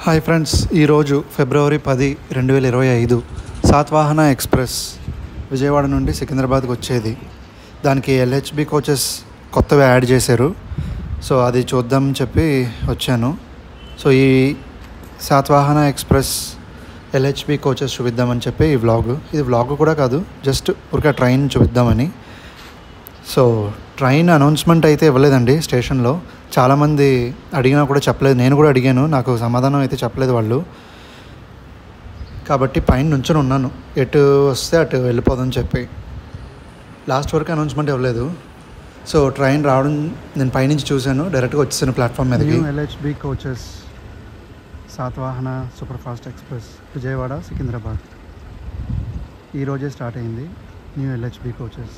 Hi friends, ఈరోజు ఫిబ్రవరి 10, 2025 సాత్వాహన express Vijayawada నుండి సికింద్రాబాద్కి వచ్చేది. దానికి ఎల్హెచ్బి కోచెస్ కొత్తవి యాడ్ చేశారు. సో అది చూద్దాం చెప్పి వచ్చాను. సో ఈ సాత్వాహన ఎక్స్ప్రెస్ ఎల్హెచ్బి కోచెస్ చూపిద్దామని చెప్పి ఈ వ్లాగ్. ఇది వ్లాగ్ కూడా కాదు, జస్ట్ ఊరికే ట్రైన్ చూపిద్దామని. సో ట్రైన్ అనౌన్స్మెంట్ అయితే ఇవ్వలేదండి స్టేషన్లో. చాలామంది అడిగినా కూడా చెప్పలేదు. నేను కూడా అడిగాను, నాకు సమాధానం అయితే చెప్పలేదు వాళ్ళు. కాబట్టి పైన నుంచొని ఉన్నాను, ఎటు వస్తే అటు వెళ్ళిపోదని చెప్పి. లాస్ట్ వరకు అనౌన్స్మెంట్ ఇవ్వలేదు. సో ట్రైన్ రావడం నేను పైనుంచి చూశాను, డైరెక్ట్గా వచ్చేసాను ప్లాట్ఫామ్ మీదకి. LHB coaches Satavahana super fast express Vijayawada Secunderabad ఈరోజే స్టార్ట్ అయింది. New LHB coaches.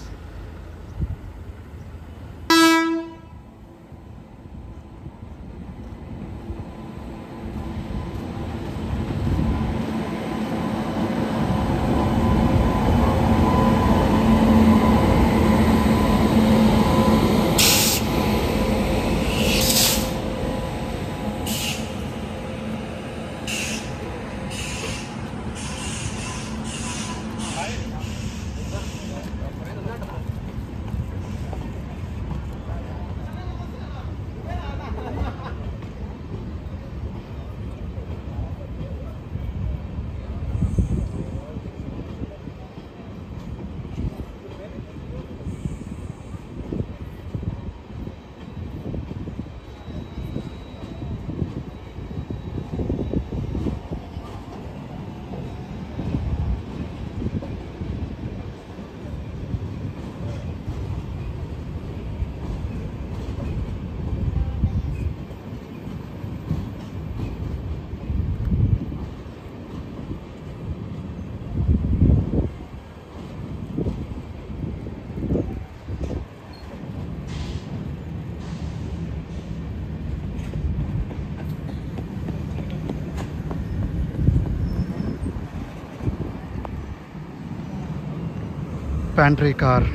Pantry car.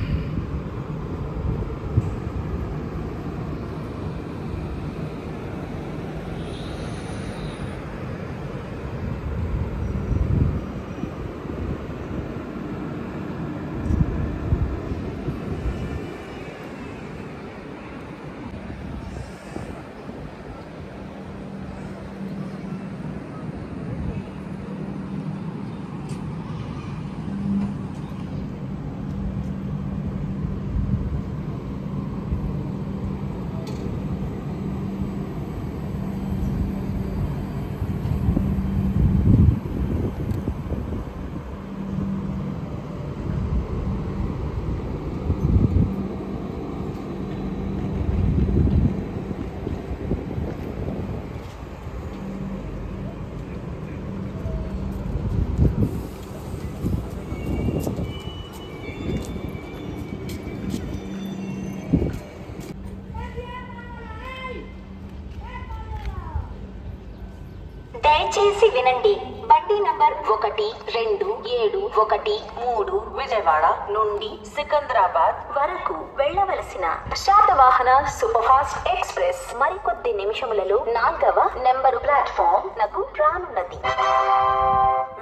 దయచేసి వినండి. బండి నంబర్ 1273 విజయవాడ నుండి సికింద్రాబాద్ వరకు వెళ్ళవలసిన శాతవాహన సూపర్ ఫాస్ట్ ఎక్స్ప్రెస్ మరికొద్ది నిమిషములలో 4వ నెంబరు ప్లాట్ఫామ్ నకు రానున్నది.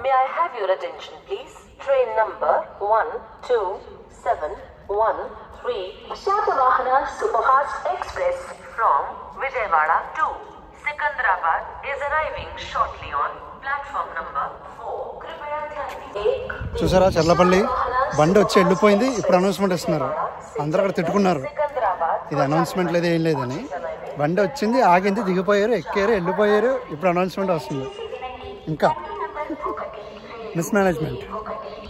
May I have your attention please? Train number 12713 Satavahana super fast express from Vijayawada to Secunderabad is arriving shortly on platform number 4. చూసారా చర్లపల్లి బండి వచ్చి వెళ్ళిపోయింది. ఇప్పుడు అనౌన్స్మెంట్ ఇస్తున్నారు. అందరూ అక్కడ తిట్టుకున్నారు, ఇది అనౌన్స్మెంట్ లేదు ఏం లేదని. బండి వచ్చింది, ఆగింది, దిగిపోయారు, ఎక్కారు, వెళ్ళిపోయారు. ఇప్పుడు అనౌన్స్మెంట్ వస్తుంది. ఇంకా మిస్మేనేజ్మెంట్.